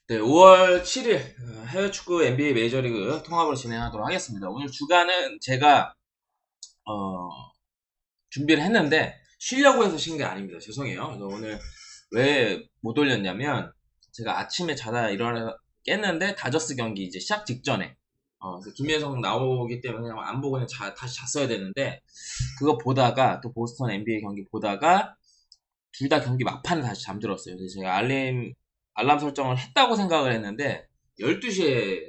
네, 5월 7일 해외 축구 NBA 메이저리그 통합으로 진행하도록 하겠습니다. 오늘 주간은 제가 준비를 했는데 쉬려고 해서 쉰 게 아닙니다. 죄송해요. 그래서 오늘 왜 못 올렸냐면 제가 아침에 자다 일어나 깼는데 다저스 경기 이제 시작 직전에 그래서 김혜성 나오기 때문에 그냥 안 보고 그냥 다시 잤어야 되는데 그거 보다가 또 보스턴 NBA 경기 보다가 둘 다 경기 막판에 다시 잠들었어요. 그래서 제가 알람 설정을 했다고 생각을 했는데 12시에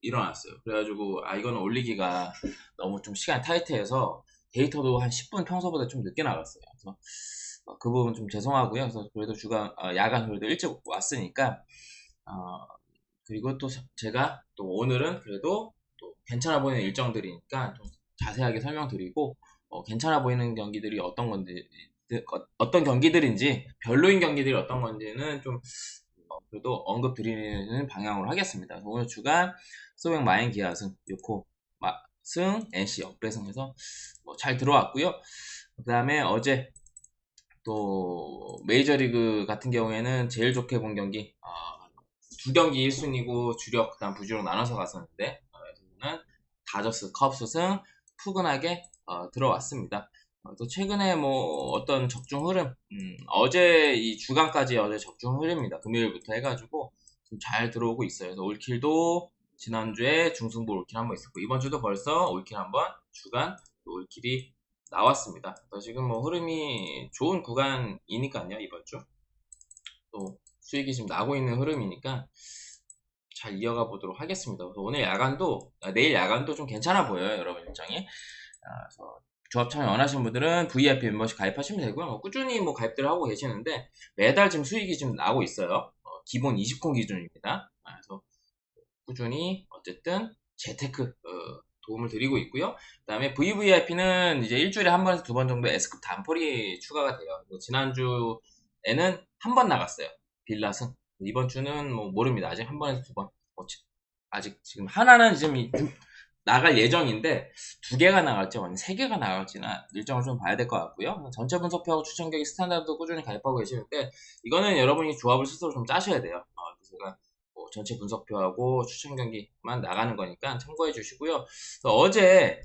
일어났어요. 그래가지고 이거는 올리기가 너무 좀 시간이 타이트해서 데이터도 한 10분 평소보다 좀 늦게 나갔어요. 그래서 그 부분 좀 죄송하고요. 그래서 그래도 야간 그래도 일찍 왔으니까 그리고 또 제가 또 오늘은 그래도 또 괜찮아 보이는 일정들이니까 좀 자세하게 설명드리고 괜찮아 보이는 경기들이 어떤 경기들인지 별로인 경기들이 어떤 건지는 좀 그래도 언급 드리는 방향으로 하겠습니다. 오늘 주간 소맥 마인 기아승 6호 승 NC 역배승해서 잘 들어왔고요. 그 다음에 어제 또 메이저리그 같은 경우에는 제일 좋게 본 경기 두 경기 1순위고 주력 그다음 부주력 나눠서 갔었는데 저는 다저스 컵스 승 푸근하게 들어왔습니다. 또 최근에 어떤 적중 흐름 어제 이 주간까지 어제 적중 흐름입니다. 금요일부터 해가지고 좀 잘 들어오고 있어요. 그래서 올킬도 지난주에 중승부 올킬 한번 있었고 이번 주도 벌써 올킬 한번 주간 올킬이 나왔습니다. 그래서 지금 흐름이 좋은 구간이니까요. 이번 주 또 수익이 지금 나고 있는 흐름이니까 잘 이어가 보도록 하겠습니다. 그래서 내일 야간도 좀 괜찮아 보여요. 여러분 일정이. 그래서 조합 참여 원하시는 분들은 VIP 멤버십 가입하시면 되고요. 꾸준히 가입들 하고 계시는데 매달 지금 수익이 지금 나고 있어요. 기본 20콘 기준입니다. 그래서 꾸준히 어쨌든 재테크 도움을 드리고 있고요. 그 다음에 VVIP는 이제 일주일에 한 번에서 두 번 정도 S급 단폴이 추가가 돼요. 지난주에는 한 번 나갔어요. 빌라승. 이번 주는 모릅니다. 아직 한 번에서 두 번. 아직 지금 하나는 지금 나갈 예정인데 두 개가 나갈지 아니면 세 개가 나갈지는 일정을 좀 봐야 될 것 같고요. 전체 분석표하고 추천 경기 스탠다드도 꾸준히 가입하고 계시는데 이거는 여러분이 조합을 스스로 좀 짜셔야 돼요. 그래서 제가 전체 분석표하고 추천 경기만 나가는 거니까 참고해 주시고요. 어제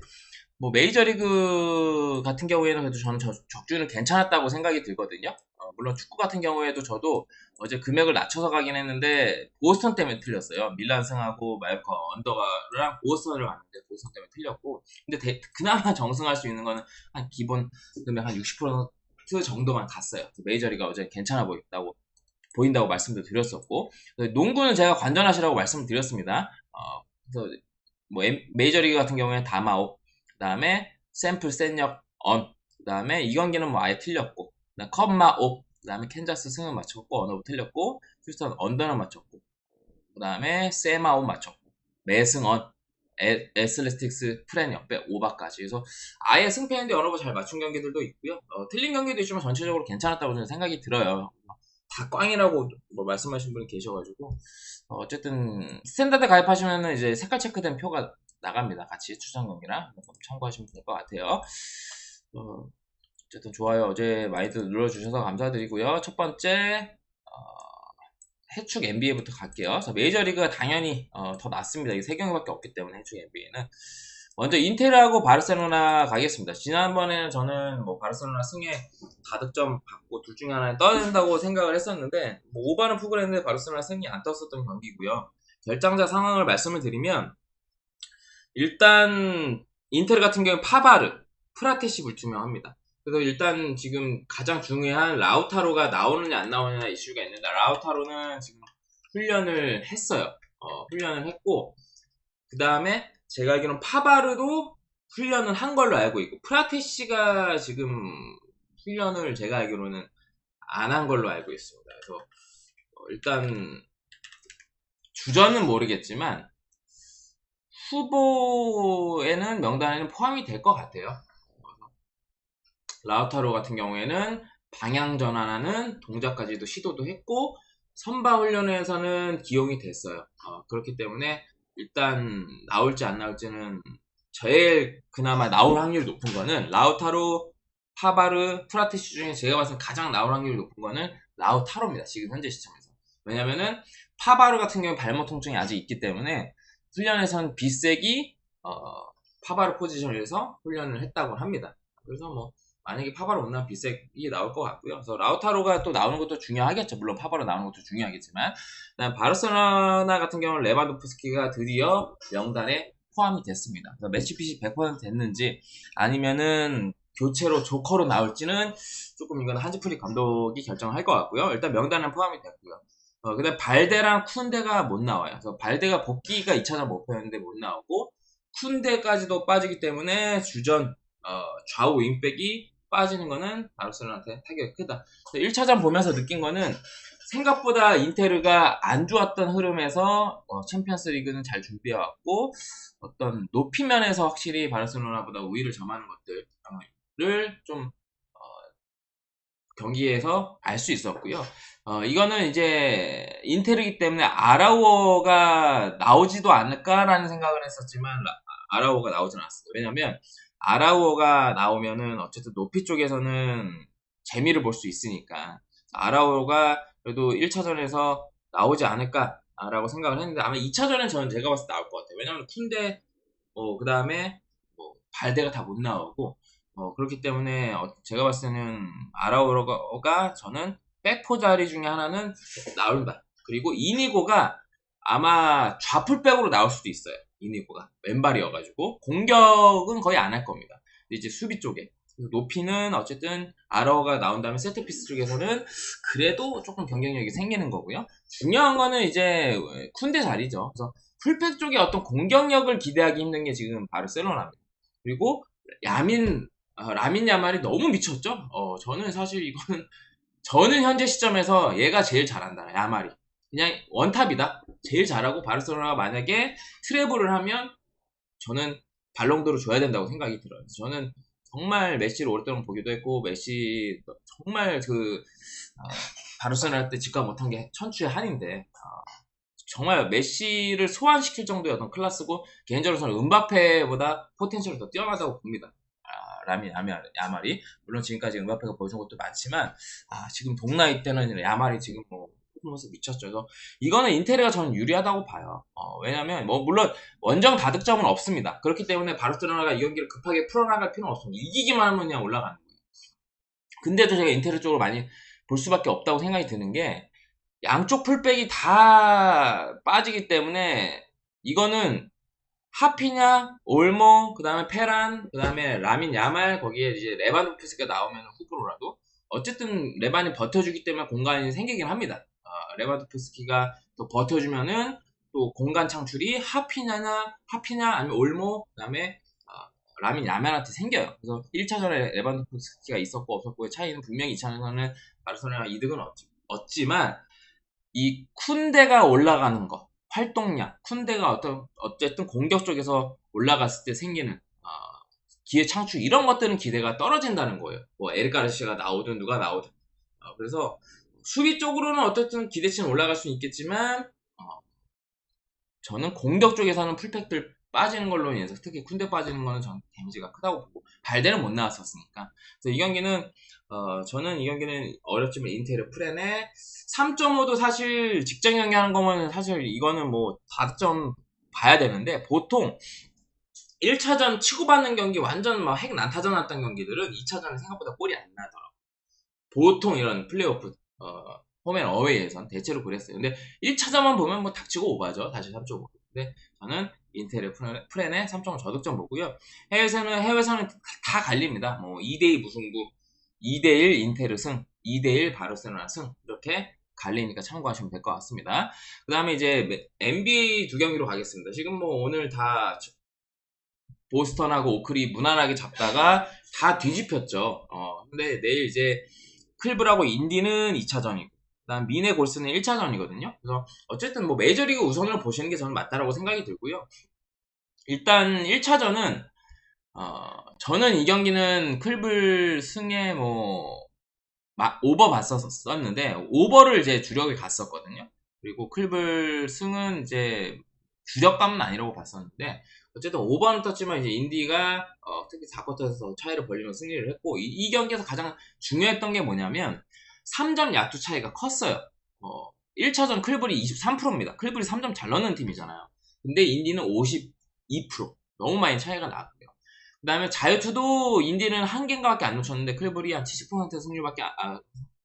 메이저리그 같은 경우에는 그래도 저는 적주는 괜찮았다고 생각이 들거든요. 물론 축구 같은 경우에도 저도 어제 금액을 낮춰서 가긴 했는데 보스턴 때문에 틀렸어요. 밀란 승하고 마요카 언더가랑 보스턴을 갔는데 보스턴 때문에 틀렸고 근데 그나마 정승할 수 있는 거는 한 기본 금액 한 60% 정도만 갔어요. 메이저리가 어제 괜찮아 보인다고 말씀도 드렸었고 농구는 제가 관전하시라고 말씀을 드렸습니다. 그래서 메이저리그 같은 경우에는 다마오 그 다음에 샘플 센역 그 다음에 이 경기는 아예 틀렸고 컵마 옵 그 다음에 캔자스 승은 맞췄고 언어부 틀렸고 휴스턴 언더는 맞췄고 그 다음에 세마옵 맞췄고 매승 에슬레틱스 프렌 역배 오바까지 그래서 아예 승패인데 언어부 잘 맞춘 경기들도 있고요. 틀린 경기도 있지만 전체적으로 괜찮았다고 저는 생각이 들어요. 다 꽝이라고 말씀하신 분이 계셔가지고 어쨌든 스탠다드 가입하시면은 이제 색깔 체크된 표가 나갑니다. 같이 추천 경기랑 참고하시면 될 것 같아요. 어쨌든 좋아요 어제 많이들 눌러주셔서 감사드리고요. 첫 번째 해축 NBA부터 갈게요. 그래서 메이저리그가 당연히 더 낫습니다. 이게 3경기밖에 없기 때문에 해축 NBA는 먼저 인텔하고 바르셀로나 가겠습니다. 지난번에는 저는 바르셀로나 승에 다득점 받고 둘 중에 하나에 떠야 된다고 생각을 했었는데 오바는 푸글 했는데 바르셀로나 승이 안 떴었던 경기고요. 결장자 상황을 말씀을 드리면 일단 인텔 같은 경우는 프라테시 불투명합니다. 그래서 일단 지금 가장 중요한 라우타로가 나오느냐 안 나오느냐 이슈가 있는데 라우타로는 지금 훈련을 했어요. 훈련을 했고 그 다음에 제가 알기로는 파바르도 훈련을 한 걸로 알고 있고 프라테시가 지금 훈련을 제가 알기로는 안 한 걸로 알고 있습니다. 그래서 일단 주전은 모르겠지만 후보에는 명단에는 포함이 될 것 같아요. 라우타로 같은 경우에는 방향 전환하는 동작까지도 시도도 했고 선발 훈련에서는 기용이 됐어요. 그렇기 때문에 일단 나올지 안 나올지는 제일 그나마 나올 확률이 높은 거는 라우타로, 파바르, 프라테시 중에 제가 봤을 때 가장 나올 확률이 높은 거는 라우타로입니다. 지금 현재 시점에서. 왜냐면은 파바르 같은 경우에 발목 통증이 아직 있기 때문에 훈련에선 비색이 파바르 포지션에서 훈련을 했다고 합니다. 그래서 뭐 만약에 파바르 온다면 비색이 나올 것 같고요. 그래서 라우타로가 또 나오는 것도 중요하겠죠. 물론 파바르 나오는 것도 중요하겠지만, 그다음 바르셀로나 같은 경우는 레반도프스키가 드디어 명단에 포함이 됐습니다. 그래서 매치핏이 100% 됐는지 아니면은 교체로 조커로 나올지는 조금 이건 한지 플릭 감독이 결정할 것 같고요. 일단 명단은 포함이 됐고요. 근데 발데랑 쿤데가 못 나와요. 그래서 발데가 복귀가 2차전 목표였는데 못 나오고 쿤데까지도 빠지기 때문에 주전 좌우 윙백이 빠지는 거는 바르셀로나한테 타격이 크다. 1차전 보면서 느낀 거는 생각보다 인테르가 안 좋았던 흐름에서 챔피언스 리그는 잘 준비해왔고 어떤 높이 면에서 확실히 바르셀로나보다 우위를 점하는 것들을 좀 경기에서 알 수 있었고요. 이거는 이제 인테르이기 때문에 아라우어가 나오지도 않을까라는 생각을 했었지만 아라우어가 나오진 않았어요. 왜냐면 아라우어가 나오면은 어쨌든 높이 쪽에서는 재미를 볼 수 있으니까 아라우어가 그래도 1차전에서 나오지 않을까라고 생각을 했는데 아마 2차전은 저는 제가 봤을 때 나올 것 같아요. 왜냐면 쿤데 그 다음에 발데가 다 못 나오고 그렇기 때문에 제가 봤을 때는 아라우어가 저는 백포 자리 중에 하나는 나온다. 그리고 이니고가 아마 좌풀백으로 나올 수도 있어요. 이니고가 왼발이어가지고 공격은 거의 안 할 겁니다. 근데 이제 수비 쪽에 높이는 어쨌든 아라우어가 나온 다음에 세트피스 쪽에서는 그래도 조금 경쟁력이 생기는 거고요. 중요한 거는 이제 쿤데 자리죠. 그래서 풀백 쪽에 어떤 공격력을 기대하기 힘든 게 지금 바르셀로나입니다. 그리고 라민 야말이 너무 미쳤죠? 저는 사실 이거는, 저는 현재 시점에서 얘가 제일 잘한다, 야말이. 그냥 원탑이다. 제일 잘하고 바르셀로나가 만약에 트래블을 하면 저는 발롱도르 줘야 된다고 생각이 들어요. 저는 정말 메시를 오랫동안 보기도 했고, 메시 정말 바르셀로나 할 때 직관 못한 게 천추의 한인데, 정말 메시를 소환시킬 정도의 어떤 클래스고, 개인적으로 저는 음바페보다 포텐셜이 더 뛰어나다고 봅니다. 라민 야말이 물론 지금까지 음바페가 보여준 것도 많지만 지금 동나이 때는 야말이 지금 퍼포먼스 미쳤죠. 그래서 이거는 인테르가 저는 유리하다고 봐요. 왜냐면 물론 원정 다득점은 없습니다. 그렇기 때문에 바르셀로나가 이 경기를 급하게 풀어나갈 필요는 없습니다. 이기기만 하면 그냥 올라가는 거예요. 근데도 제가 인테르 쪽으로 많이 볼 수밖에 없다고 생각이 드는 게 양쪽 풀백이 다 빠지기 때문에 이거는 하피냐, 올모, 그 다음에 페란, 그 다음에 라민 야말, 거기에 이제 레반도프스키가 나오면 후보로라도 어쨌든 레반이 버텨주기 때문에 공간이 생기긴 합니다. 레반도프스키가 또 버텨주면은 또 공간 창출이 하피냐 아니면 올모, 그 다음에 라민 야말한테 생겨요. 그래서 1차전에 레반도프스키가 있었고 없었고의 차이는 분명히 2차전에는 바르셀로나가 이득은 얻지만 이 쿤데가 올라가는 거, 활동량, 쿤데가 어쨌든 공격 쪽에서 올라갔을 때 생기는 기회 창출 이런 것들은 기대가 떨어진다는 거예요. 에릭 가르시아가 나오든 누가 나오든. 그래서 수비 쪽으로는 어쨌든 기대치는 올라갈 수는 있겠지만 저는 공격 쪽에서는 풀팩들 빠지는 걸로 인해서 특히 쿤데 빠지는 거는 저는 데미지가 크다고 보고 발대는 못 나왔었으니까. 그래서 이 경기는 저는 이 경기는 어렵지만 인테르 프렌에 3.5도 사실 직전 경기 하는 거면 사실 이거는 다득점 봐야 되는데 보통 1차전 치고받는 경기 완전 핵 난타전 났던 경기들은 2차전에 생각보다 골이 안 나더라고요. 보통 이런 플레이오프 홈앤 어웨이에선 대체로 그랬어요. 근데 1차전만 보면 닥치고 오바죠. 다시 3.5. 근데 저는 인테르 프렌에 3.5 저득점 보고요. 해외에서는 다 갈립니다. 2대2 무승부, 2대1 인테르 승, 2대1 바르셀로나 승 이렇게 갈리니까 참고하시면 될 것 같습니다. 그 다음에 이제 NBA 두 경기로 가겠습니다. 지금 오늘 다 보스턴하고 오클이 무난하게 잡다가 다 뒤집혔죠. 근데 내일 이제 클브라고 인디는 2차전이고 그다음 미네 골스는 1차전이거든요. 그래서 어쨌든 메이저리그 우선으로 보시는 게 저는 맞다라고 생각이 들고요. 일단 1차전은 저는 이 경기는 클블 승에 오버 봤었는데 오버를 이제 주력에 갔었거든요. 그리고 클블 승은 이제 주력감은 아니라고 봤었는데 어쨌든 오버는 떴지만 이제 인디가 특히 4쿼터에서 차이를 벌리면서 승리를 했고 이 경기에서 가장 중요했던 게 뭐냐면 3점 야투 차이가 컸어요. 1차전 클블이 23%입니다. 클블이 3점 잘 넣는 팀이잖아요. 근데 인디는 52%. 너무 많이 차이가 나고요. 그 다음에 자유투도 인디는 한 개인가밖에 안 놓쳤는데 클블이 한 70%의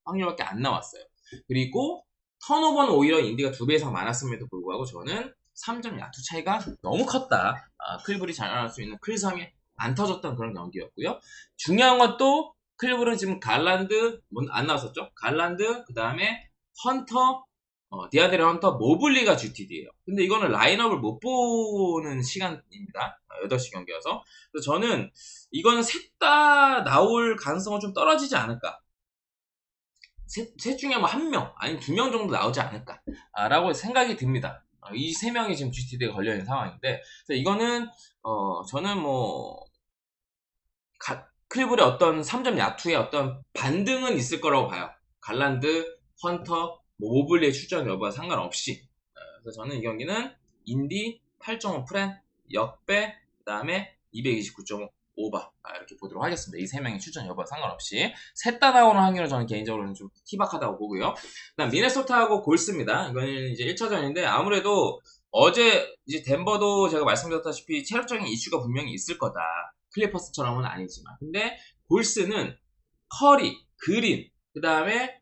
확률밖에 안 나왔어요. 그리고 턴오버는 오히려 인디가 2배 이상 많았음에도 불구하고 저는 3점 야투 차이가 너무 컸다. 클블이 잘할 수 있는 클섬이 안 터졌던 그런 경기였고요. 중요한 건 또 클블은 지금 갈란드 안 나왔었죠? 갈란드 그 다음에 헌터 디아드레 헌터 모블리가 GTD예요. 근데 이거는 라인업을 못 보는 시간입니다. 8시 경기여서. 그래서 저는 이거는 셋 다 나올 가능성은 좀 떨어지지 않을까. 셋 중에 뭐 한 명, 아니면 2명 정도 나오지 않을까. 라고 생각이 듭니다. 이 3명이 지금 GTD에 걸려있는 상황인데, 그래서 이거는, 저는 뭐, 클블의 어떤 3점 야투의 어떤 반등은 있을 거라고 봐요. 갈란드, 헌터, 모블리의 출전 여부와 상관없이. 그래서 저는 이 경기는 인디 8.5 프렌, 역배, 그 다음에 229.5 오바 이렇게 보도록 하겠습니다. 이 3명의 출전 여부와 상관없이 셋 다 나오는 확률은 저는 개인적으로는 좀 희박하다고 보고요. 그다음 미네소타하고 골스입니다. 이거는 이제 1차전인데 아무래도 어제 이제 덴버도 제가 말씀드렸다시피 체력적인 이슈가 분명히 있을 거다. 클리퍼스처럼은 아니지만. 근데 골스는 커리, 그린, 그 다음에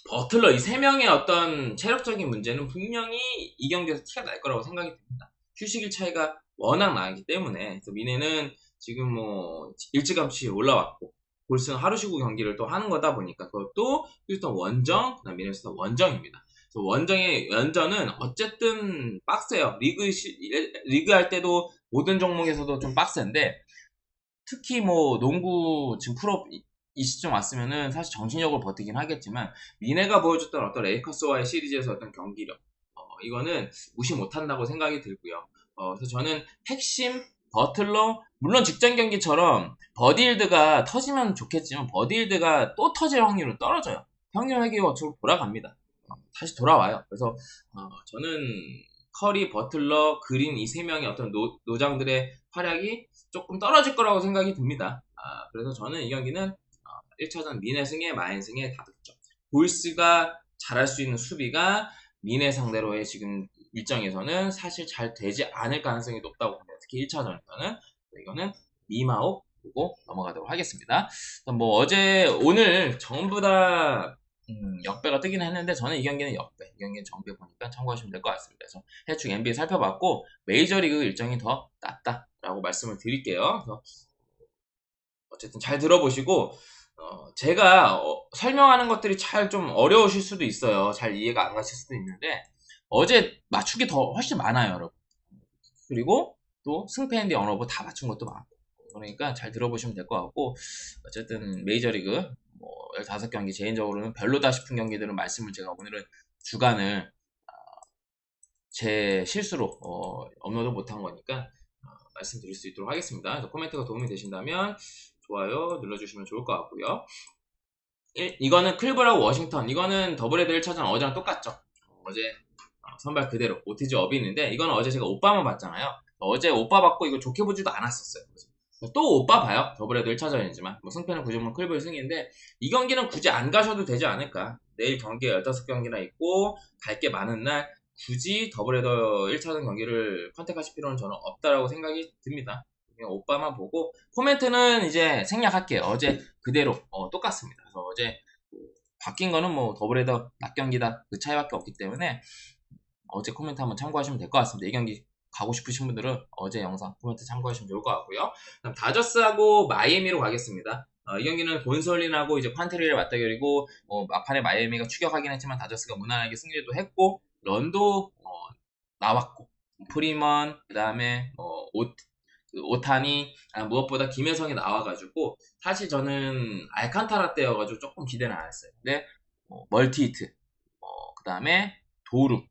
버틀러 이 3명의 어떤 체력적인 문제는 분명히 이 경기에서 티가 날 거라고 생각이 듭니다. 휴식일 차이가 워낙 나기 때문에 그래서 미네는 지금 뭐 일찌감치 올라왔고 골스는 하루 쉬고 경기를 또 하는 거다 보니까 그것도 휴스턴 원정, 그다음 미네소타 원정입니다. 그래서 원정의 연전은 어쨌든 빡세요. 리그 할 때도 모든 종목에서도 좀 빡센데 특히 뭐 농구 지금 프로 이 시점 왔으면은 사실 정신력을 버티긴 하겠지만 미네가 보여줬던 어떤 레이커스와의 시리즈에서 어떤 경기력 이거는 무시 못한다고 생각이 들고요. 그래서 저는 핵심 버틀러 물론 직전 경기처럼 버디힐드가 터지면 좋겠지만 버디힐드가 또 터질 확률은 떨어져요. 평균 회계원칙으로 돌아갑니다. 다시 돌아와요. 그래서 저는 커리, 버틀러, 그린 이 3명의 어떤 노장들의 활약이 조금 떨어질 거라고 생각이 듭니다. 그래서 저는 이 경기는 1차전 미네 승에 마인 승에 다득점. 골스가 잘할 수 있는 수비가 미네 상대로의 지금 일정에서는 사실 잘 되지 않을 가능성이 높다고 봅니다. 특히 1차전에서는 이거는 미마오 보고 넘어가도록 하겠습니다. 뭐 어제 오늘 전부 다 역배가 뜨긴 했는데 저는 이 경기는 역배, 이 경기는 정배 보니까 참고하시면 될 것 같습니다. 그래서 해축 NBA 살펴봤고 메이저리그 일정이 더 낫다라고 말씀을 드릴게요. 그래서 어쨌든 잘 들어보시고 제가 설명하는 것들이 잘 좀 어려우실 수도 있어요. 잘 이해가 안 가실 수도 있는데 어제 맞추기 더 훨씬 많아요, 여러분. 그리고 또 승패 앤디 언어브 다 맞춘 것도 많고 그러니까 잘 들어보시면 될 것 같고 어쨌든 메이저리그 뭐 15경기 개인적으로는 별로다 싶은 경기들은 말씀을 제가 오늘은 주간을 제 실수로 업로드 못한 거니까 말씀드릴 수 있도록 하겠습니다. 그래서 코멘트가 도움이 되신다면 좋아요 눌러주시면 좋을 것 같고요. 이거는 클브라고 워싱턴 이거는 더블헤더 1차전 어제랑 똑같죠. 어제 선발 그대로 오티즈 업이 있는데 이거는 어제 제가 오빠만 봤잖아요. 어제 오빠 봤고 이거 좋게 보지도 않았었어요. 또 오빠 봐요. 더블헤더 1차전이지만 뭐 승패는 구주문 클브의 승인데 이 경기는 굳이 안 가셔도 되지 않을까. 내일 경기가 15경기나 있고 갈 게 많은 날 굳이 더블헤더 1차전 경기를 컨택하실 필요는 저는 없다라고 생각이 듭니다. 그냥 오빠만 보고 코멘트는 이제 생략할게요. 어제 그대로 똑같습니다. 그래서 어제 바뀐 거는 뭐 더블헤더 낮 경기다 그 차이밖에 없기 때문에 어제 코멘트 한번 참고하시면 될 것 같습니다. 이 경기 가고 싶으신 분들은 어제 영상 코멘트 참고하시면 좋을 것 같고요. 그다음 다저스하고 마이애미로 가겠습니다. 이 경기는 본설린하고 이제 퀀트리를 맞대결이고 막판에 마이애미가 추격하긴 했지만 다저스가 무난하게 승리도 했고 런도 나왔고 프리먼 그 다음에 오타니 무엇보다 김혜성이 나와가지고 사실 저는 알칸타라 때여가지고 조금 기대는 안 했어요. 근데 멀티히트 그 다음에 도루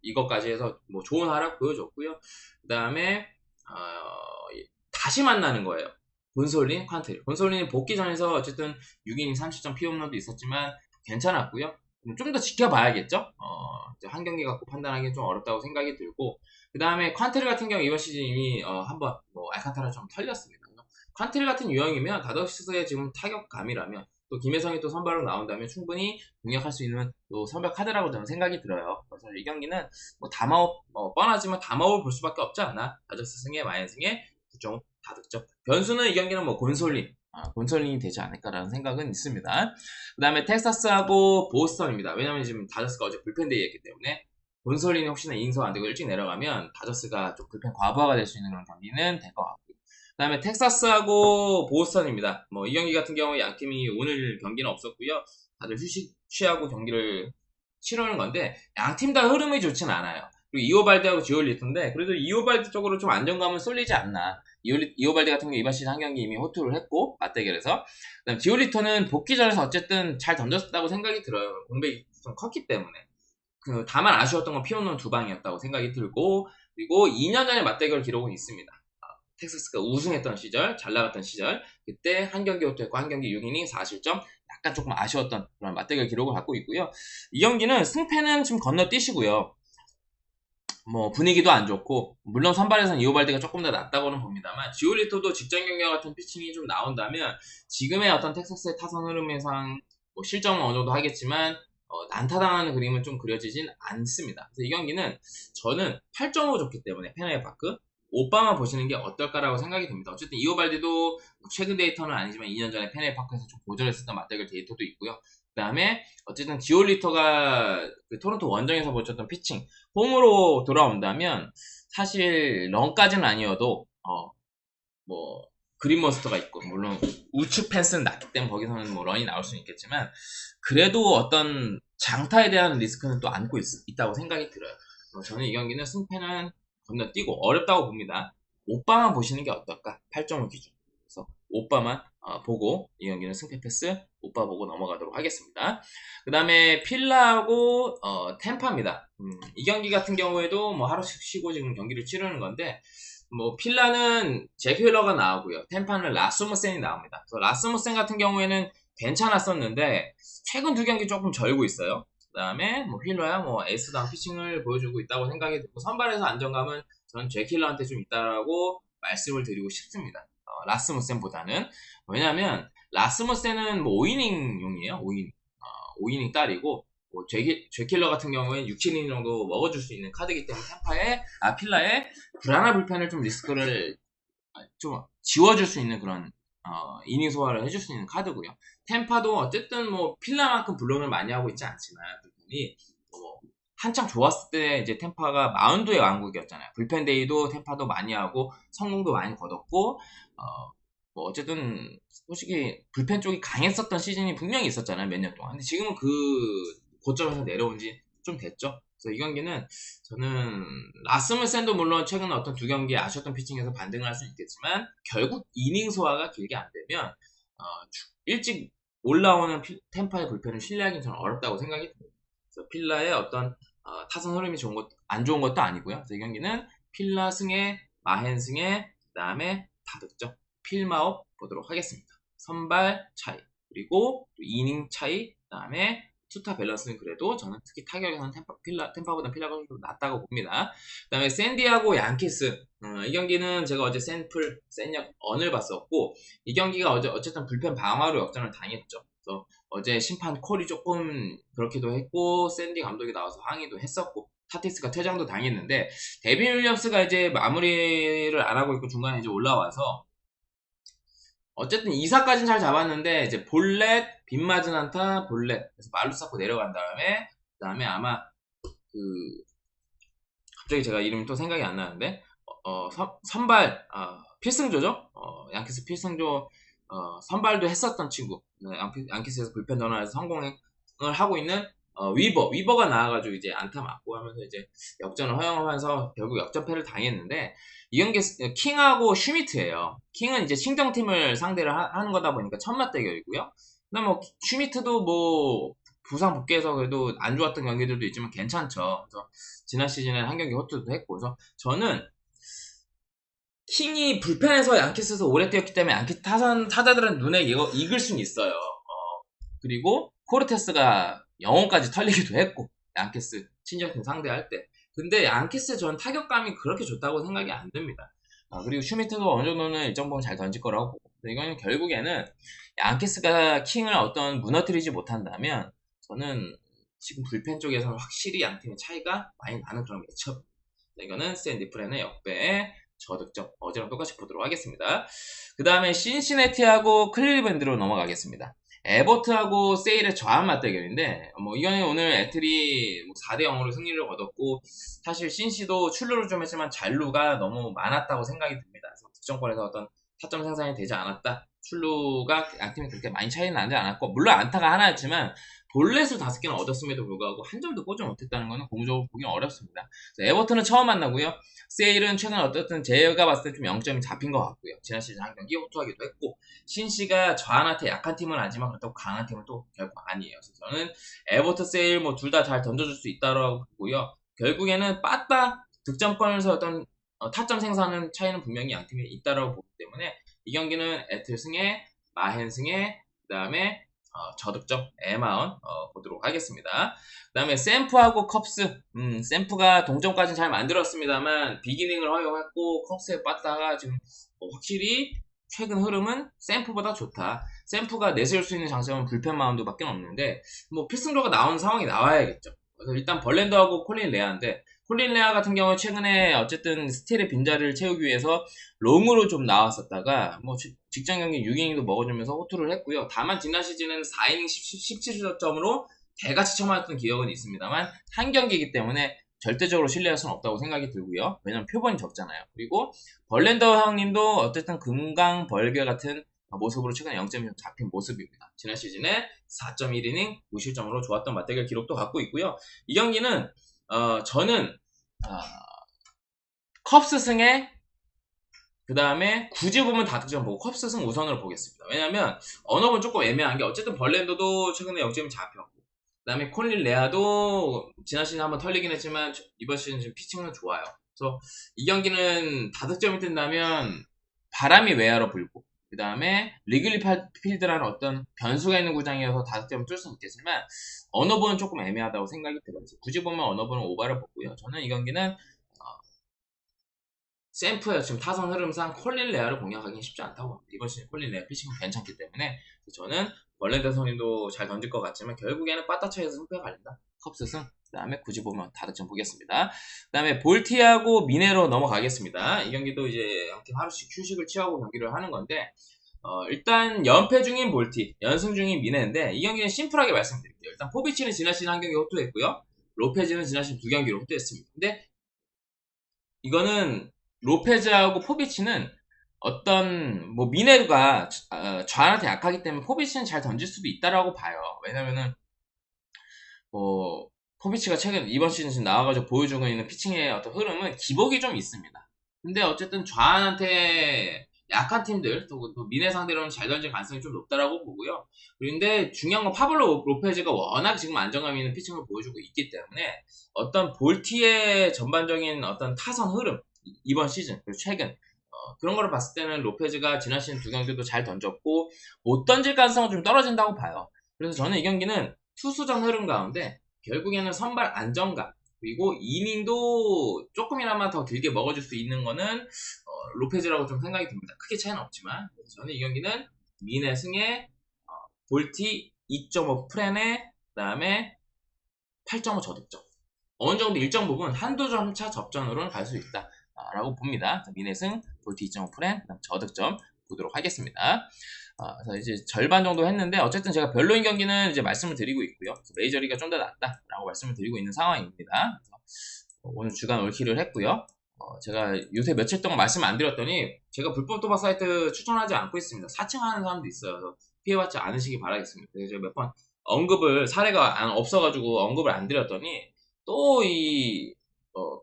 이것까지 해서 뭐 좋은 활약 보여줬고요. 그 다음에 다시 만나는 거예요. 본솔린, 퀀트리. 본솔린이 복귀전에서 어쨌든 6이닝 30점 피홈런도 있었지만 괜찮았고요. 좀 더 지켜봐야겠죠. 한 경기 갖고 판단하기는 좀 어렵다고 생각이 들고 그 다음에 퀀트리 같은 경우 이번 시즌 이미 한번 알칸타라 좀 털렸습니다. 퀀트리 같은 유형이면 다저스의 지금 타격감이라면 또 김혜성이 또 선발로 나온다면 충분히 공략할 수 있는 또 선발 카드라고 저는 생각이 들어요. 그래서 이 경기는 뭐 다마업, 뻔하지만 다마업을 볼 수밖에 없지 않나. 다저스 승에 마인 승에 9점 다득점. 변수는 이 경기는 뭐 곤솔링이 되지 않을까라는 생각은 있습니다. 그 다음에 텍사스하고 보스턴입니다. 왜냐면 지금 다저스가 어제 불펜데이였기 때문에 곤솔링이 혹시나 이닝서 안 되고 일찍 내려가면 다저스가 좀 불펜 과부하가 될 수 있는 그런 경기는 될 것 같고. 그 다음에 텍사스하고 보스턴입니다. 뭐 이 경기 같은 경우에 양팀이 오늘 경기는 없었고요. 다들 휴식 취하고 경기를 치르는 건데 양팀 다 흐름이 좋진 않아요. 그리고 이오발드하고 지올리토인데 그래도 이오발드 쪽으로 좀 안정감은 쏠리지 않나. 이오발드 같은 경우 이번 시즌 한 경기 이미 호투를 했고 맞대결에서. 그다음 지올리토는 복귀전에서 어쨌든 잘 던졌다고 생각이 들어요. 공백이 좀 컸기 때문에. 다만 아쉬웠던 건 피오노는 두 방이었다고 생각이 들고 그리고 2년 전에 맞대결 기록은 있습니다. 텍사스가 우승했던 시절, 잘 나갔던 시절 그때 한 경기 호투했고 한 경기 6이닝 4실점 약간 조금 아쉬웠던 그런 맞대결 기록을 갖고 있고요. 이 경기는 승패는 지금 건너뛰시고요. 뭐 분위기도 안 좋고 물론 선발에서는 이오발디가 조금 더 낫다고는 봅니다만 지올리토도 직전 경기와 같은 피칭이 좀 나온다면 지금의 어떤 텍사스의 타선 흐름상 뭐 실점은 어느 정도 하겠지만 난타당하는 그림은 좀 그려지진 않습니다. 그래서 이 경기는 저는 8.5 좋기 때문에 페너웨이 파크 오빠만 보시는 게 어떨까라고 생각이 듭니다. 어쨌든 이오발디도 최근 데이터는 아니지만 2년 전에 페너웨이 파크에서 좀 고전했었던 맞대결 데이터도 있고요. 그 다음에 어쨌든 지올리토가 그 토론토 원정에서 보여줬던 피칭 홈으로 돌아온다면 사실 런까지는 아니어도 뭐 그린몬스터가 있고 물론 우측 펜스는 낮기 때문에 거기서는 뭐 런이 나올 수는 있겠지만 그래도 어떤 장타에 대한 리스크는 또 안고 있다고 생각이 들어요. 저는 이 경기는 승패는 건너뛰고 어렵다고 봅니다. 오빠만 보시는 게 어떨까? 8.5 기준. 그래서 오빠만 보고 이 경기는 승패 패스 오빠 보고 넘어가도록 하겠습니다. 그 다음에 필라하고 템파입니다. 이 경기 같은 경우에도 뭐 하루씩 쉬고 지금 경기를 치르는 건데 뭐 필라는 제크 휠러가 나오고요. 템파는 라스무센이 나옵니다. 그래서 라스무센 같은 경우에는 괜찮았었는데 최근 두 경기 조금 절고 있어요. 그 다음에 뭐 휠러야 뭐 에이스다운 피칭을 보여주고 있다고 생각이 들고 선발에서 안정감은 저는 제크 휠러한테 좀 있다라고 말씀을 드리고 싶습니다. 라스무센보다는 왜냐하면 라스무센은 뭐 5이닝용이에요. 5이닝 딸이고 뭐 제킬러 같은 경우에 6, 7이닝 정도 먹어줄 수 있는 카드이기 때문에 필라의 불안한 불펜을 좀 리스크를 좀 지워줄 수 있는 그런 이닝 소화를 해줄 수 있는 카드고요. 템파도 어쨌든 뭐 필라만큼 불론을 많이 하고 있지 않지만 불펜이 뭐 한창 좋았을 때 이제 템파가 마운드의 왕국이었잖아요. 불펜 데이도 템파도 많이 하고 성공도 많이 거뒀고 뭐 어쨌든 솔직히 불펜 쪽이 강했었던 시즌이 분명히 있었잖아요. 몇 년 동안. 근데 지금은 그 고점에서 내려온 지 좀 됐죠. 그래서 이 경기는 저는 라스무센도 물론 최근 어떤 두 경기에 아쉬웠던 피칭에서 반등을 할 수 있겠지만 결국 이닝 소화가 길게 안 되면 일찍 올라오는 템파의 불펜을 신뢰하기는 저는 어렵다고 생각이 듭니다. 그래서 필라의 어떤 타선 흐름이 좋은 것, 안 좋은 것도 아니고요. 그래서 이 경기는 필라 승에 마헨 승에 그 다음에 다득점 필마업 보도록 하겠습니다. 선발 차이 그리고 이닝 차이 그 다음에 투타 밸런스는 그래도 저는 특히 타격에서는 템파보다 필라가 좀 낫다고 봅니다. 그 다음에 샌디하고 양키스 이 경기는 제가 어제 센역 언을 봤었고 이 경기가 어쨌든 불펜 방어로 역전을 당했죠. 그래서 어제 심판 콜이 조금 그렇기도 했고 샌디 감독이 나와서 항의도 했었고 타티스가 퇴장도 당했는데 데빈 윌리엄스가 이제 마무리를 안 하고 있고 중간에 이제 올라와서 어쨌든 2사까지는 잘 잡았는데 이제 볼넷 빗맞은 안타 볼넷 그래서 말로 쌓고 내려간 다음에 아마 갑자기 제가 이름이 또 생각이 안 나는데 선발 필승조죠. 양키스 필승조 선발도 했었던 친구 양키스에서 불펜 전환해서 성공을 하고 있는 위버가 나와가지고 이제 안타 맞고 하면서 이제 역전을 허용하면서 결국 역전패를 당했는데 이 경기 킹하고 슈미트예요. 킹은 이제 친정팀을 상대를 하는 거다 보니까 첫 맞대결이고요. 그다음 뭐 슈미트도 뭐 부상 복귀해서 그래도 안 좋았던 경기들도 있지만 괜찮죠. 그래서 지난 시즌에 한 경기 호투도 했고 그래서 저는 킹이 불펜에서 양키스에서 오래 뛰었기 때문에 양키스 타자들은 눈에 익을 수는 있어요. 그리고 코르테스가 영혼까지 털리기도 했고 양키스 친정팀 상대할 때 근데 양키스 전 타격감이 그렇게 좋다고 생각이 안 듭니다. 그리고 슈미트도 어느 정도는 일정 부분 잘 던질 거라고 보고 이거는 결국에는 양키스가 킹을 어떤 무너뜨리지 못한다면 저는 지금 불펜 쪽에서는 확실히 양 팀의 차이가 많이 나는 그런 매치업. 이거는 샌디 프렌의 역배 저득점 어제랑 똑같이 보도록 하겠습니다. 그 다음에 신시내티하고 클리브랜드로 넘어가겠습니다. 에버트하고 세일의 저한 맞대결인데 이거는 오늘 애틀이 4대 0으로 승리를 거뒀고 사실 신시도 출루를 좀 했지만 잔루가 너무 많았다고 생각이 듭니다. 그래서 득점권에서 어떤 타점 생산이 되지 않았다. 출루가 양팀이 그렇게 많이 차이는 나지 않았고 물론 안타가 하나였지만 볼넷을 5개는 얻었음에도 불구하고 한 점도 꽂지 못했다는 것은 고무적으로 보기 어렵습니다. 에버튼은 처음 만나고요. 세일은 최근 어떻든 제가 봤을 때 좀 0점이 잡힌 것 같고요. 지난 시즌 한 경기 호투하기도 했고 신시가 저한테 약한 팀은 아니지만 그렇다고 강한 팀은 또 결국 아니에요. 그래서 저는 에버튼 세일 둘 다 잘 던져줄 수 있다고 보고요. 결국에는 빠따 득점권에서 어떤 타점 생산은 차이는 분명히 양 팀이 있다라고 보기 때문에 이 경기는 애틀 승에 마헨 승에 그 다음에 저득점 에마운 보도록 하겠습니다. 그 다음에 샘프하고 컵스 샘프가 동점까지는 잘 만들었습니다만 비기닝을 허용했고 컵스에 빠따가 지금 확실히 최근 흐름은 샘프보다 좋다. 샘프가 내세울 수 있는 장점은 불펜 마운드밖에 없는데 필승조가 나오는 상황이 나와야겠죠. 그래서 일단 벌랜더하고 콜린 레아인데 콜린 레아 같은 경우 최근에 어쨌든 스틸의 빈자리를 채우기 위해서 롱으로 좀 나왔었다가 직전 경기 6이닝도 먹어주면서 호투를 했고요. 다만 지난 시즌은 4이닝 17점으로 개같이 쳐맞았던 기억은 있습니다만 한 경기이기 때문에 절대적으로 신뢰할 수는 없다고 생각이 들고요. 왜냐면 표본이 적잖아요. 그리고 벌랜더 형님도 어쨌든 금강 벌개 같은 모습으로 최근에 0점이 잡힌 모습입니다. 지난 시즌에 4.1이닝 무실점으로 좋았던 맞대결 기록도 갖고 있고요. 이 경기는 저는 컵스 승에 그 다음에 굳이 보면 다득점 보고 컵스 승 우선으로 보겠습니다. 왜냐면 언업은 조금 애매한 게 어쨌든 벌랜더도 최근에 0점이 잡혔고 그 다음에 콜린 레아도 지난 시즌 한번 털리긴 했지만 이번 시즌 지금 피칭은 좋아요. 그래서 이 경기는 다득점이 뜬다면 바람이 외야로 불고 그 다음에 리글리 필드라는 어떤 변수가 있는 구장이어서 다득점을 뚫 수는 있겠지만 언어보는 조금 애매하다고 생각이 들어요. 굳이 보면 언어보는 오바를 보고요. 저는 이 경기는 샘프의 지금 타선 흐름상 콜린 레아를 공략하기는 쉽지 않다고 합니다. 이번 시즌 콜린 레아 피칭은 괜찮기 때문에 저는 벌랜더 선임도 잘 던질 것 같지만 결국에는 빠따차에서 승패가 갈린다. 컵스 승. 그 다음에 굳이 보면 다득점 보겠습니다. 그 다음에 볼티하고 미네로 넘어가겠습니다. 이 경기도 이제 양팀 하루씩 휴식을 취하고 경기를 하는 건데 일단 연패 중인 볼티, 연승 중인 미네인데 이 경기는 심플하게 말씀드릴게요. 일단 포비치는 지난 시즌 한 경기 호투했고요. 로페즈는 지난 시즌 2경기로 호투했습니다. 근데 이거는 로페즈하고 포비치는 어떤 미네가 좌한테 약하기 때문에 포비치는 잘 던질 수도 있다라고 봐요. 왜냐면은 포비치가 최근 이번 시즌 지금 나와가지고 보여주고 있는 피칭의 어떤 흐름은 기복이 좀 있습니다. 근데 어쨌든 좌한테 약한 팀들 또 미네 상대로는 잘 던질 가능성이 좀 높다라고 보고요. 그런데 중요한 건 파블로 로페즈가 워낙 지금 안정감 있는 피칭을 보여주고 있기 때문에 어떤 볼티의 전반적인 어떤 타선 흐름 이번 시즌 그리고 최근 그런 거를 봤을 때는 로페즈가 지난 시즌 2경기도 잘 던졌고 못 던질 가능성은 좀 떨어진다고 봐요. 그래서 저는 이 경기는 투수전 흐름 가운데 결국에는 선발 안정감 그리고 이닝도 조금이나마 더 길게 먹어줄 수 있는 거는 로페즈라고 좀 생각이 듭니다. 크게 차이는 없지만 저는 이 경기는 미네 승에 볼티 2.5 프렌에 그 다음에 8.5 저득점 어느 정도 일정 부분 한두 점 차 접전으로는 갈 수 있다 라고 봅니다. 미네승, 볼티 2.5 프렌, 저득점 보도록 하겠습니다. 그래서 이제 절반 정도 했는데 어쨌든 제가 별로인 경기는 이제 말씀을 드리고 있고요. 메이저리가 좀 더 낫다라고 말씀을 드리고 있는 상황입니다. 오늘 주간 올킬을 했고요. 제가 요새 며칠 동안 말씀 안 드렸더니 제가 불법 도박 사이트 추천하지 않고 있습니다. 사칭하는 사람도 있어요. 그래서 피해받지 않으시기 바라겠습니다. 제가 몇 번 언급을 사례가 없어가지고 언급을 안 드렸더니 또 이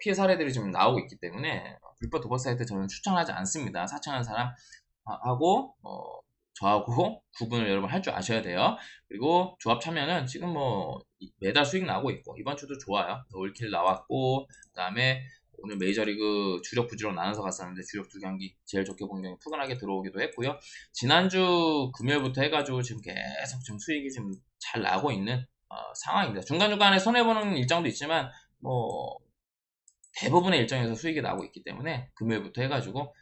피해 사례들이 좀 나오고 있기 때문에 불법 도박 사이트 저는 추천하지 않습니다. 사칭하는 사람 하고 저하고 구분을 여러분 할 줄 아셔야 돼요. 그리고 조합 참여는 지금 매달 수익 나오고 있고 이번 주도 좋아요. 올킬 나왔고 그 다음에 오늘 메이저리그 주력 부주력 나눠서 갔었는데 주력 2경기 제일 좋게 본 경기 푸근하게 들어오기도 했고요. 지난주 금요일부터 해가지고 지금 계속 지금 수익이 지금 잘 나고 있는 상황입니다. 중간중간에 손해보는 일정도 있지만 대부분의 일정에서 수익이 나고 있기 때문에 금요일부터 해가지고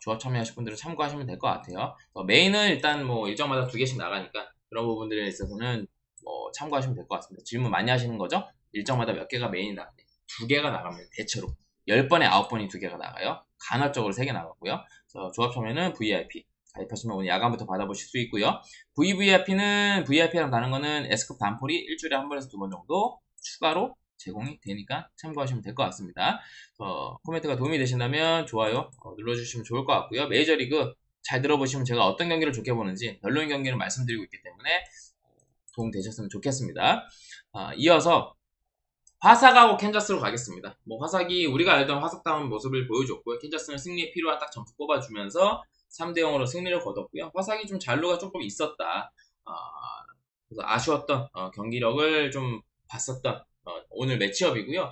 조합 참여하실 분들은 참고하시면 될 것 같아요. 메인은 일단 뭐 일정마다 2개씩 나가니까 그런 부분들에 있어서는 뭐 참고하시면 될 것 같습니다. 질문 많이 하시는 거죠? 일정마다 몇 개가 메인이 나갑니다. 2개가 나갑니다. 대체로 10번에 9번이 2개가 나가요. 간헐적으로 3개 나가고요. 그래서 조합 참여는 VIP 가입하시면 오늘 야간부터 받아보실 수 있고요. VVIP랑 다른 거는 S급 단폴이 일주일에 한 번에서 2번 정도 추가로 제공이 되니까 참고하시면 될 것 같습니다. 코멘트가 도움이 되신다면 좋아요 눌러주시면 좋을 것 같고요. 메이저리그 잘 들어보시면 제가 어떤 경기를 좋게 보는지 별로인 경기를 말씀드리고 있기 때문에 도움 되셨으면 좋겠습니다. 이어서 화삭하고 캔자스로 가겠습니다. 뭐 화삭이 우리가 알던 화삭다운 모습을 보여줬고요. 캔자스는 승리에 필요한 딱 점수 뽑아주면서 3대0으로 승리를 거뒀고요. 화삭이 좀 잔루가 조금 있었다. 그래서 아쉬웠던 경기력을 좀 봤었던 오늘 매치업이고요.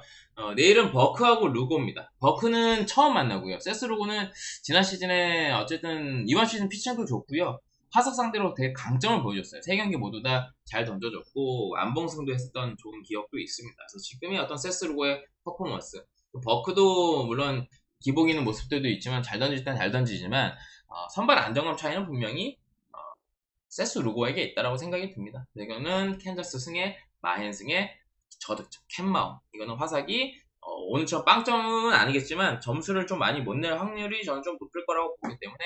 내일은 버크하고 루고입니다. 버크는 처음 만나고요. 세스 루고는 지난 시즌에 어쨌든 이번 시즌 피칭도 좋고요. 화삭 상대로 되게 강점을 보여줬어요. 3경기 모두 다 잘 던져줬고 안봉승도 했었던 좋은 기억도 있습니다. 그래서 지금의 어떤 세스 루고의 퍼포먼스, 버크도 물론 기복이는 모습들도 있지만 잘 던질 땐 잘 던지지만 선발 안정감 차이는 분명히 세스 루고에게 있다라고 생각이 듭니다. 이거는 캔자스 승에 마헨 승에 저득점 캔마운, 이거는 화삭이 오늘처럼 빵점은 아니겠지만 점수를 좀 많이 못 낼 확률이 저는 좀 높을 거라고 보기 때문에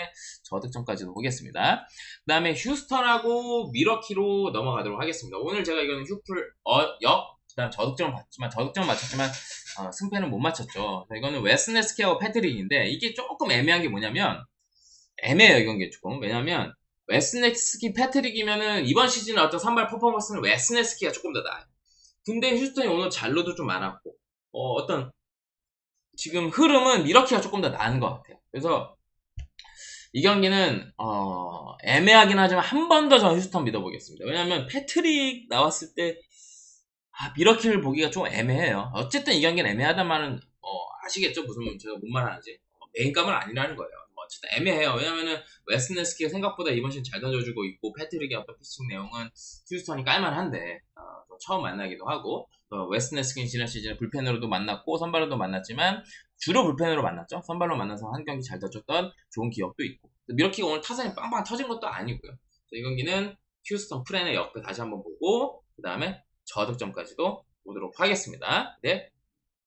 저득점까지도 보겠습니다. 그 다음에 휴스턴하고 미러키로 넘어가도록 하겠습니다. 오늘 제가 이거는 휴플 그 다음 저득점을 봤지만 저득점 맞췄지만 승패는 못 맞췄죠. 이거는 웨스네스키하고 패트릭인데 이게 조금 애매한 게 뭐냐면 애매해요. 이건 게 조금. 왜냐면 웨스네스키 패트릭이면은 이번 시즌 어떤 선발 퍼포먼스는 웨스네스키가 조금 더 나아요. 근데 휴스턴이 오늘 잔루도 좀 많았고 어떤 지금 흐름은 미러키가 조금 더 나은 것 같아요. 그래서 이 경기는 애매하긴 하지만 한 번 더 저는 휴스턴 믿어보겠습니다. 왜냐면 패트릭 나왔을 때 미러키를 보기가 좀 애매해요. 어쨌든 이 경기는 애매하단 말은 아시겠죠? 무슨 제가 뭔 말하는지. 메인감은 아니라는 거예요. 어쨌든 애매해요. 왜냐면은 웨스네스키가 생각보다 이번 시즌 잘 던져주고 있고 패트릭의 어떤 피칭 내용은 휴스턴이 깔만한데 처음 만나기도 하고 웨스네스키는 지난 시즌에 불펜으로도 만났고 선발로도 만났지만 주로 불펜으로 만났죠. 선발로 만나서 한 경기 잘 던졌던 좋은 기억도 있고 미러키가 오늘 타선이 빵빵 터진 것도 아니고요. 이 경기는 휴스턴 프렌의 역배 다시 한번 보고 그 다음에 저득점까지도 보도록 하겠습니다. 네.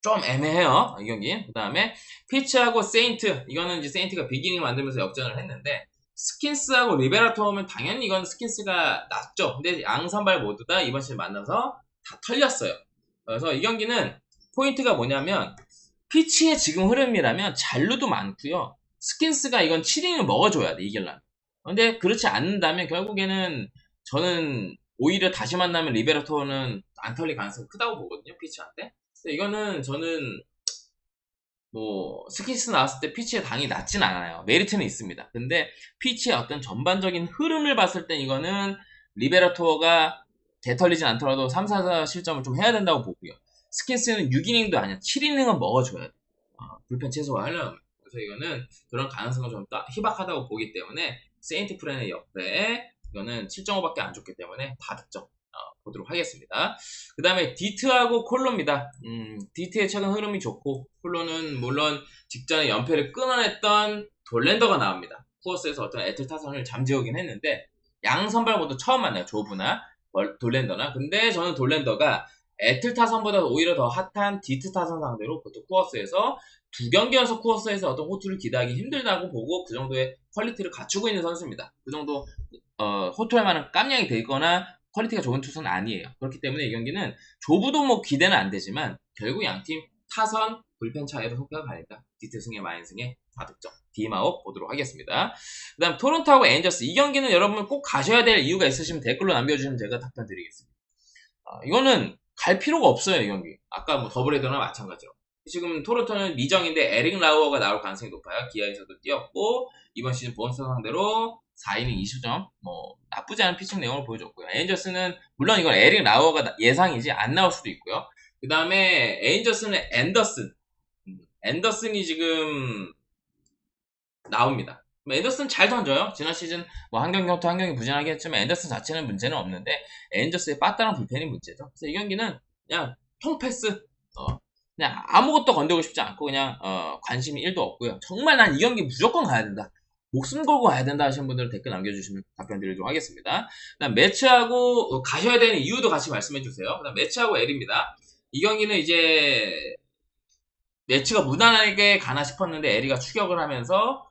좀 애매해요, 이 경기. 그 다음에 피츠하고 세인트, 이거는 이제 세인트가 비기닝 만들면서 역전을 했는데 스킨스하고 리베라토 하면 당연히 이건 스킨스가 낫죠. 근데 양 선발 모두 다 이번 시즌 만나서 다 털렸어요. 그래서 이 경기는 포인트가 뭐냐면 피치의 지금 흐름이라면 잔루도 많고요. 스킨스가 이건 7이닝을 먹어줘야 돼, 이기려면. 근데 그렇지 않는다면 결국에는 저는 오히려 다시 만나면 리베라토는 안 털릴 가능성이 크다고 보거든요, 피치한테. 이거는 저는 뭐 스킨스 나왔을 때 피치의 당이 낮진 않아요. 메리트는 있습니다. 근데 피치의 어떤 전반적인 흐름을 봤을 땐 이거는 리베라토가 되털리진 않더라도 3, 4, 4 실점을 좀 해야 된다고 보고요. 스킨스는 6이닝도 아니야. 7이닝은 먹어줘야 돼. 불펜 최소화하려면. 그래서 이거는 그런 가능성은 좀 희박하다고 보기 때문에 세인트 프렌의 옆에 이거는 7.5밖에 안 줬기 때문에 다득점 보도록 하겠습니다. 그 다음에 디트하고 콜로입니다. 디트의 최근 흐름이 좋고 콜로는 물론 직전에 연패를 끊어냈던 돌랜더가 나옵니다. 쿠어스에서 어떤 애틀 타선을 잠재우긴 했는데 양 선발 모두 처음 만나요. 조브나 돌랜더나. 근데 저는 돌랜더가 애틀 타선보다 오히려 더 핫한 디트 타선 상대로 보통 쿠어스에서 2경기 연속 쿠어스에서 어떤 호투를 기대하기 힘들다고 보고 그 정도의 퀄리티를 갖추고 있는 선수입니다. 그 정도 호투할 만한 깜냥이 되거나 퀄리티가 좋은 투수는 아니에요. 그렇기 때문에 이 경기는 조부도 뭐 기대는 안 되지만 결국 양팀 타선 불펜 차이로 성패가 가니까 디트 승에 마인 승에 4득점 디마업 보도록 하겠습니다. 그 다음 토론토하고 엔저스, 이 경기는 여러분 꼭 가셔야 될 이유가 있으시면 댓글로 남겨주시면 제가 답변 드리겠습니다. 이거는 갈 필요가 없어요. 이 경기 아까 뭐 더블헤더나 마찬가지로 지금 토론토는 미정인데 에릭 라우어가 나올 가능성이 높아요. 기아에서도 뛰었고 이번 시즌 본스 상대로 4이닝 20점 뭐 나쁘지 않은 피칭 내용을 보여줬고요. 에인저스는 물론 이건 에릭 라우어가 예상이지 안 나올 수도 있고요. 그 다음에 에인저스는 앤더슨이 지금 나옵니다. 앤더슨 잘 던져요. 지난 시즌 뭐 한 경기 호투 한 경기 부진하게 했지만 앤더슨 자체는 문제는 없는데 에인저스의 빠따랑 불펜이 문제죠. 그래서 이 경기는 그냥 통패스 그냥 아무것도 건들고 싶지 않고 그냥 관심이 1도 없고요. 정말 난 이 경기 무조건 가야 된다. 목숨 걸고 가야 된다 하시는 분들은 댓글 남겨주시면 답변 드리도록 하겠습니다. 그다음 매치하고 가셔야 되는 이유도 같이 말씀해 주세요. 그다음 매치하고 L입니다. 이 경기는 이제 매치가 무난하게 가나 싶었는데 에리가 추격을 하면서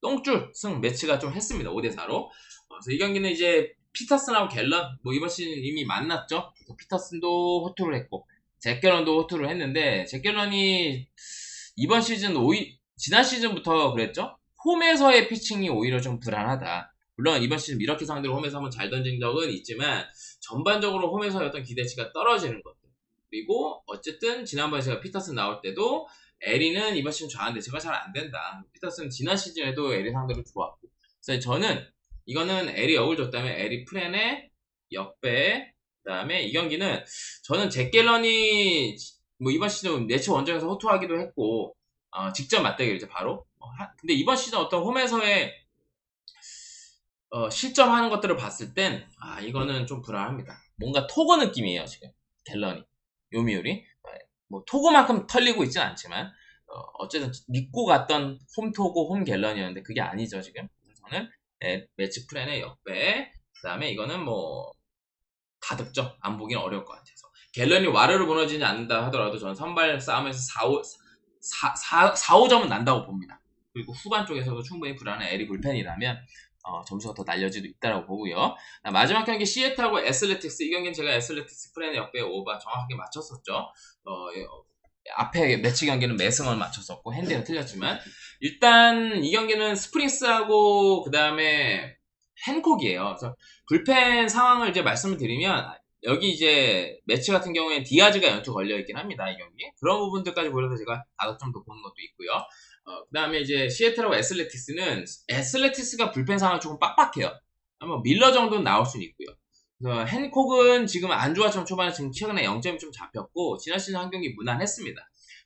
똥줄 승 매치가 좀 했습니다. 5대4로. 그래서 이 경기는 이제 피터슨하고 갤런, 뭐 이번 시즌 이미 만났죠. 피터슨도 호투를 했고, 잭 갤런도 호투를 했는데, 잭 갤런이 이번 시즌 지난 시즌부터 그랬죠? 홈에서의 피칭이 오히려 좀 불안하다. 물론 이번 시즌 미러키 상대로 홈에서 한번 잘 던진 적은 있지만, 전반적으로 홈에서의 어떤 기대치가 떨어지는 것들. 그리고 어쨌든 지난번에 제가 피터슨 나올 때도 에리는 이번 시즌 좋아하는데 제가 잘 안 된다. 피터슨 지난 시즌에도 에리 상대로 좋았고. 그래서 저는 이거는 에리 역을 줬다면 에리 프렌의 역배. 그다음에 이 경기는 저는 잭 갤런이 뭐 이번 시즌 매치 원정에서 호투하기도 했고 직접 맞대결이죠 바로. 근데 이번 시즌 어떤 홈에서의 실점하는 것들을 봤을 땐 이거는 좀 불안합니다. 뭔가 토거 느낌이에요 지금 갤런이. 요미우리 뭐 토고만큼 털리고 있진 않지만 어쨌든 믿고 갔던 홈토고 홈갤런이었는데 그게 아니죠 지금. 저는 매치 프렌의 역배. 그 다음에 이거는 뭐 다득점 안 보기는 어려울 것 같아서 갤런이 와르르 무너지지 않는다 하더라도 저는 선발 싸움에서 4-5점은 난다고 봅니다. 그리고 후반 쪽에서도 충분히 불안한 에리 불펜이라면 점수가 더 날려질 수도 있다고 보고요. 마지막 경기 시애틀하고 애슬레틱스. 이 경기는 제가 애슬레틱스 프렌의 역배 오바 정확하게 맞췄었죠. 앞에 매치 경기는 매승을 맞췄었고 핸디는 틀렸지만 일단 이 경기는 스프링스하고 그 다음에 핸콕이에요. 그래서 불펜 상황을 이제 말씀을 드리면 여기 이제 매치 같은 경우에는 디아즈가 연투 걸려있긴 합니다. 이 경기 그런 부분들까지 보여서 제가 5점도 보는 것도 있고요. 그 다음에 이제 시애틀하고 애슬레틱스는 애슬레틱스가 불펜 상황이 조금 빡빡해요. 아마 밀러 정도는 나올 수는 있고요. 그래서 핸콕은 지금 안 좋았지만 초반에 지금 최근에 0점이 좀 잡혔고 지난 시즌 한 경기 무난했습니다.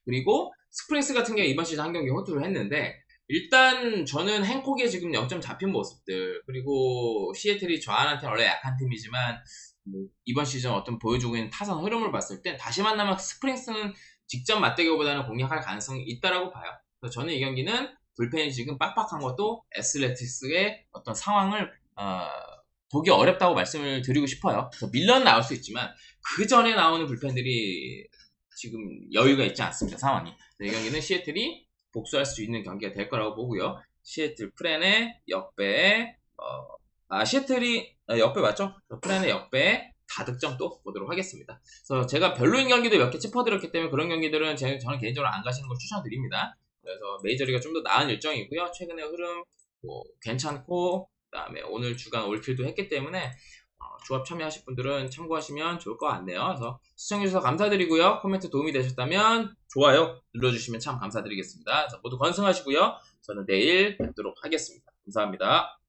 그리고 스프링스 같은 경우 이번 시즌 한 경기 호투를 했는데 일단 저는 핸콕에 지금 0점 잡힌 모습들 그리고 시애틀이 저한테는 원래 약한 팀이지만 뭐 이번 시즌 어떤 보여주고 있는 타선 흐름을 봤을 때 다시 만나면 스프링스는 직접 맞대결보다는 공략할 가능성이 있다라고 봐요. 그래서 저는 이 경기는 불펜이 지금 빡빡한 것도 애슬레틱스의 어떤 상황을 보기 어렵다고 말씀을 드리고 싶어요. 그래서 밀러는 나올 수 있지만 그 전에 나오는 불펜들이 지금 여유가 있지 않습니다. 상황이. 이 경기는 시애틀이 복수할 수 있는 경기가 될 거라고 보고요. 시애틀 프렌의 역배 시애틀이 역배 맞죠? 프렌의 역배 다득점 또 보도록 하겠습니다. 그래서 제가 별로인 경기도 몇 개 짚어드렸기 때문에 그런 경기들은 저는 개인적으로 안 가시는 걸 추천드립니다. 그래서 메이저리가 좀 더 나은 일정이고요. 최근의 흐름 뭐 괜찮고 그다음에 오늘 주간 올킬도 했기 때문에 조합 참여하실 분들은 참고하시면 좋을 것 같네요. 그래서 시청해주셔서 감사드리고요. 코멘트 도움이 되셨다면 좋아요 눌러주시면 참 감사드리겠습니다. 그래서 모두 건승하시고요. 저는 내일 뵙도록 하겠습니다. 감사합니다.